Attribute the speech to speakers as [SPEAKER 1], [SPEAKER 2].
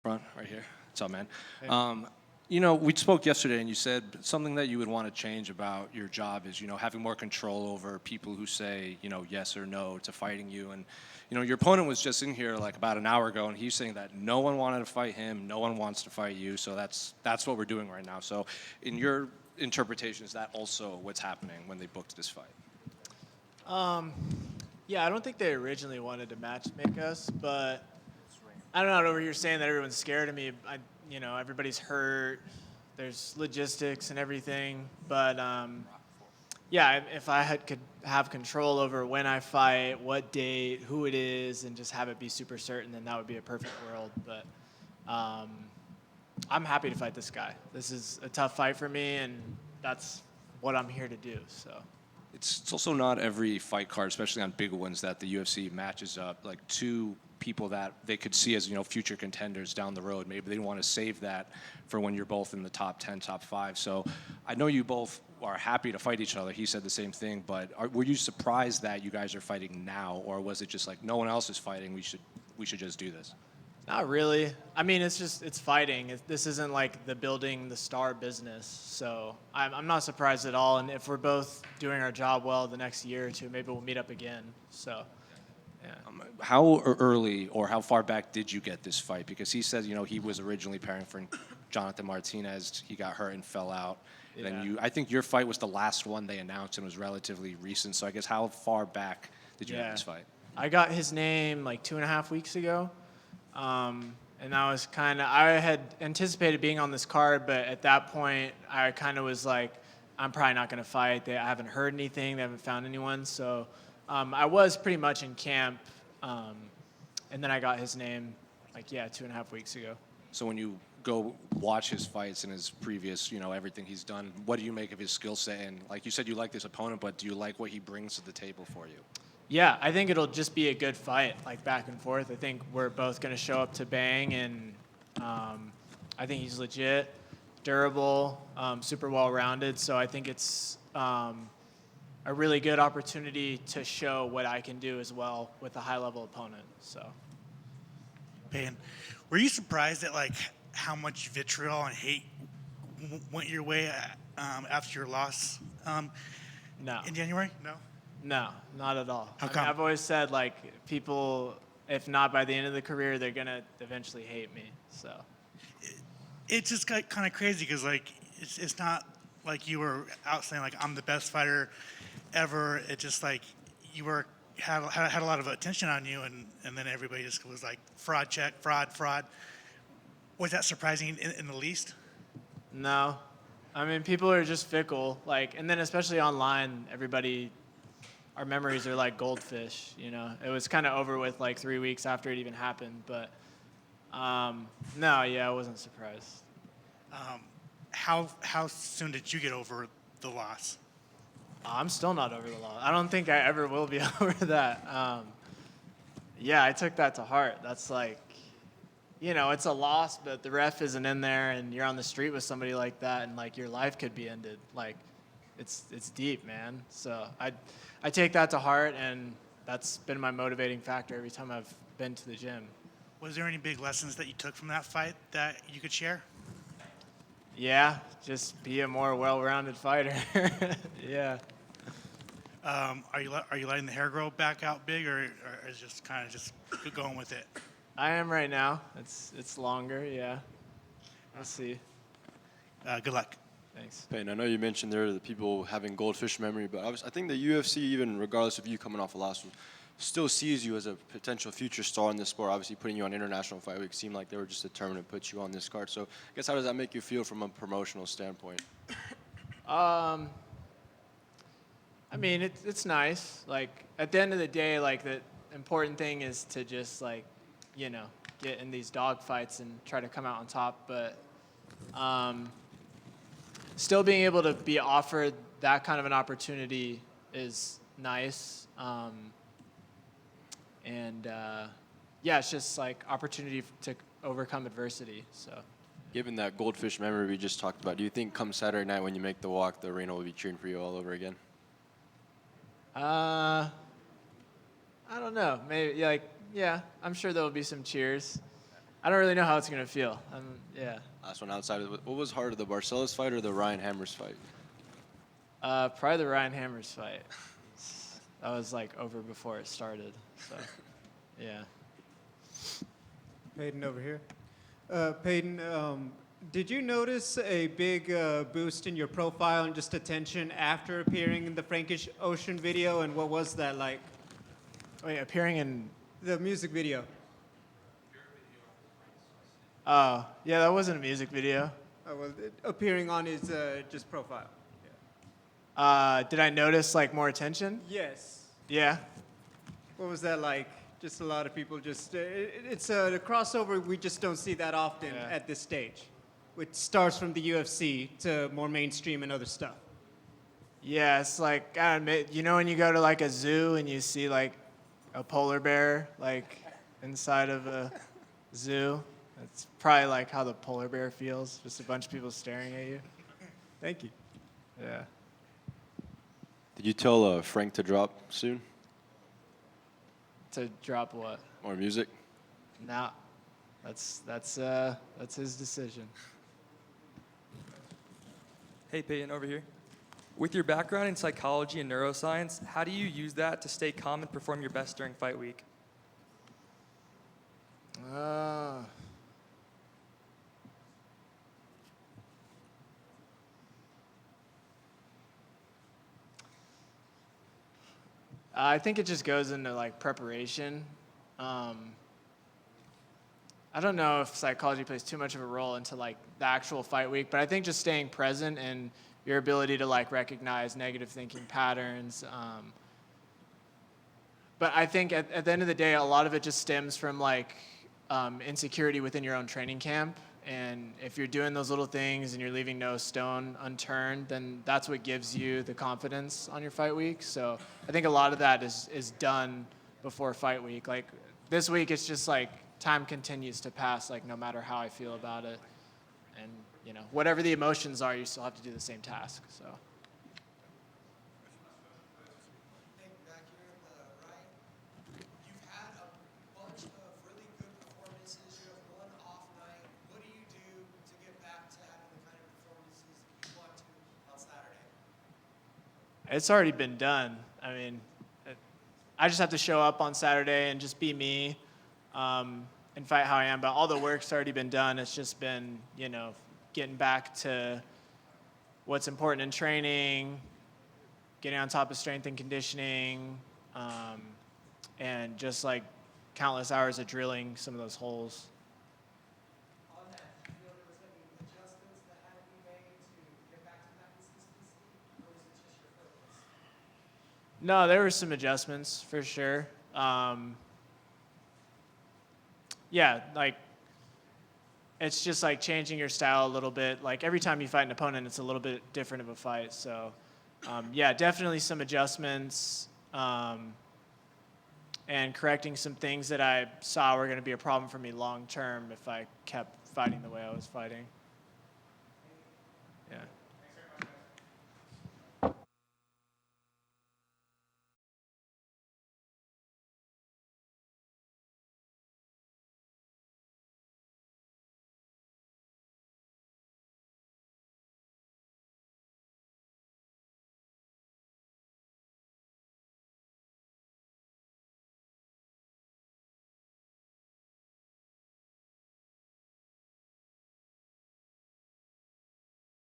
[SPEAKER 1] Front, right here. What's up, man?
[SPEAKER 2] Hey.
[SPEAKER 1] We spoke yesterday, and you said something that you would want to change about your job is, having more control over people who say, yes or no to fighting you. And, your opponent was just in here like about an hour ago, and he's saying that no one wanted to fight him, no one wants to fight you. So that's what we're doing right now. So, in your interpretation, is that also what's happening when they booked this fight?
[SPEAKER 2] Yeah, I don't think they originally wanted to matchmake us, but I don't know. Over here saying that everyone's scared of me. Everybody's hurt. There's logistics and everything, but yeah, if I could have control over when I fight, what date, who it is, and just have it be super certain, then that would be a perfect world. But I'm happy to fight this guy. This is a tough fight for me, and that's what I'm here to do. So.
[SPEAKER 1] It's also not every fight card, especially on big ones, that the UFC matches up like two people that they could see as future contenders down the road. Maybe they want to save that for when you're both in the top 10, top 5. So I know you both are happy to fight each other. He said the same thing, but were you surprised that you guys are fighting now, or was it just like no one else is fighting? We should just do this.
[SPEAKER 2] Not really. I mean, it's fighting. This isn't like the building the star business. So I'm not surprised at all. And if we're both doing our job well the next year or two, maybe we'll meet up again. So, yeah.
[SPEAKER 1] How early or how far back did you get this fight? Because he said, he was originally pairing for Jonathan Martinez. He got hurt and fell out.
[SPEAKER 2] Yeah.
[SPEAKER 1] Then I think your fight was the last one they announced and was relatively recent. So I guess how far back did you have this fight?
[SPEAKER 2] I got his name like 2.5 weeks ago. And that was I had anticipated being on this card, but at that point, I kind of was like, I'm probably not going to fight. I haven't heard anything. They haven't found anyone. So I was pretty much in camp. And then I got his name 2.5 weeks ago.
[SPEAKER 1] So when you go watch his fights and his previous, everything he's done, what do you make of his skill set? And like you said, you like this opponent, but do you like what he brings to the table for you?
[SPEAKER 2] Yeah, I think it'll just be a good fight, like back and forth. I think we're both going to show up to bang, and I think he's legit, durable, super well-rounded. So I think it's a really good opportunity to show what I can do as well with a high-level opponent. So,
[SPEAKER 3] Payton, were you surprised at how much vitriol and hate went your way after your loss
[SPEAKER 2] No.
[SPEAKER 3] in January? No.
[SPEAKER 2] No, not at all.
[SPEAKER 3] How come?
[SPEAKER 2] I've always said, people, if not by the end of the career, they're going to eventually hate me. So
[SPEAKER 3] It's just kind of crazy because, it's not like you were out saying, I'm the best fighter ever. It's just you had a lot of attention on you, and then everybody just was like, fraud check, fraud. Was that surprising in the least?
[SPEAKER 2] No. I mean, people are just fickle. And then especially online, our memories are like goldfish, It was kind of over with 3 weeks after it even happened. But, no, I wasn't surprised.
[SPEAKER 3] How soon did you get over the loss?
[SPEAKER 2] I'm still not over the loss. I don't think I ever will be over that. I took that to heart. That's it's a loss, but the ref isn't in there, and you're on the street with somebody like that, and your life could be ended. It's deep, man. So I take that to heart, and that's been my motivating factor every time I've been to the gym.
[SPEAKER 3] Was there any big lessons that you took from that fight that you could share?
[SPEAKER 2] Yeah, just be a more well-rounded fighter. Yeah.
[SPEAKER 3] Are you letting the hair grow back out big, or is just kind of just going with it?
[SPEAKER 2] I am right now. It's longer, yeah. We'll see.
[SPEAKER 3] Good luck.
[SPEAKER 2] Thanks.
[SPEAKER 4] Payton, I know you mentioned there the people having goldfish memory, but I think the UFC, even regardless of you coming off a loss, still sees you as a potential future star in this sport. Obviously, putting you on International Fight Week seemed like they were just determined to put you on this card. So, I guess how does that make you feel from a promotional standpoint?
[SPEAKER 2] I mean, it's nice. At the end of the day, the important thing is to just get in these dog fights and try to come out on top. But still being able to be offered that kind of an opportunity is nice. It's just opportunity to overcome adversity. So,
[SPEAKER 4] Given that goldfish memory we just talked about, do you think come Saturday night when you make the walk, the arena will be cheering for you all over again?
[SPEAKER 2] I don't know. Maybe I'm sure there will be some cheers. I don't really know how it's gonna feel. Yeah.
[SPEAKER 4] Last one outside of what was harder, the Barcelos fight or the Ryan Hammers fight?
[SPEAKER 2] Probably the Ryan Hammers fight. That was like over before it started. So, yeah.
[SPEAKER 5] Payton over here. Payton, did you notice a big boost in your profile and just attention after appearing in the Frank Ocean video? And what was that like?
[SPEAKER 2] Wait, appearing in.
[SPEAKER 5] The music video.
[SPEAKER 2] Oh, yeah, that wasn't a music video.
[SPEAKER 5] Appearing on his just profile.
[SPEAKER 2] Did I notice like more attention?
[SPEAKER 5] Yes.
[SPEAKER 2] Yeah.
[SPEAKER 5] What was that like? Just a lot of people just. It's the crossover we just don't see that often
[SPEAKER 2] Yeah.
[SPEAKER 5] at this stage, with stars from the UFC to more mainstream and other stuff.
[SPEAKER 2] Yeah, it's like, I admit, you know when you go to like a zoo and you see like a polar bear like inside of a zoo? That's probably like how the polar bear feels, just a bunch of people staring at you.
[SPEAKER 5] Thank you.
[SPEAKER 2] Yeah.
[SPEAKER 4] Did you tell Frank to drop soon?
[SPEAKER 2] To drop what?
[SPEAKER 4] More music?
[SPEAKER 2] Nah. That's his decision.
[SPEAKER 6] Hey, Peyton, over here. With your background in psychology and neuroscience, how do you use that to stay calm and perform your best during fight week?
[SPEAKER 2] I think it just goes into like preparation. I don't know if psychology plays too much of a role into like the actual fight week, but I think just staying present and your ability to like recognize negative thinking patterns. But I think at the end of the day, a lot of it just stems from like insecurity within your own training camp. And if you're doing those little things and you're leaving no stone unturned, then that's what gives you the confidence on your fight week. So I think a lot of that is done before fight week. Like this week, it's just like time continues to pass, like no matter how I feel about it. And, you know, whatever the emotions are, you still have to do the same task, so.
[SPEAKER 7] Back here, Ryan, you've had a bunch of really good performances. You have one off night. What do you do to get back to having the kind of performances you want to on Saturday?
[SPEAKER 2] It's already been done. I mean, I just have to show up on Saturday and just be me and fight how I am. But all the work's already been done. It's just been, you know, getting back to what's important in training, getting on top of strength and conditioning, and just like countless hours of drilling some of those holes.
[SPEAKER 7] On that, do you feel there was any adjustments that had to be made to get back to that consistency, or was it just your focus?
[SPEAKER 2] No, there were some adjustments for sure. Yeah, like it's just like changing your style a little bit. Like every time you fight an opponent, it's a little bit different of a fight. So, yeah, definitely some adjustments and correcting some things that I saw were going to be a problem for me long term if I kept fighting the way I was fighting. Yeah.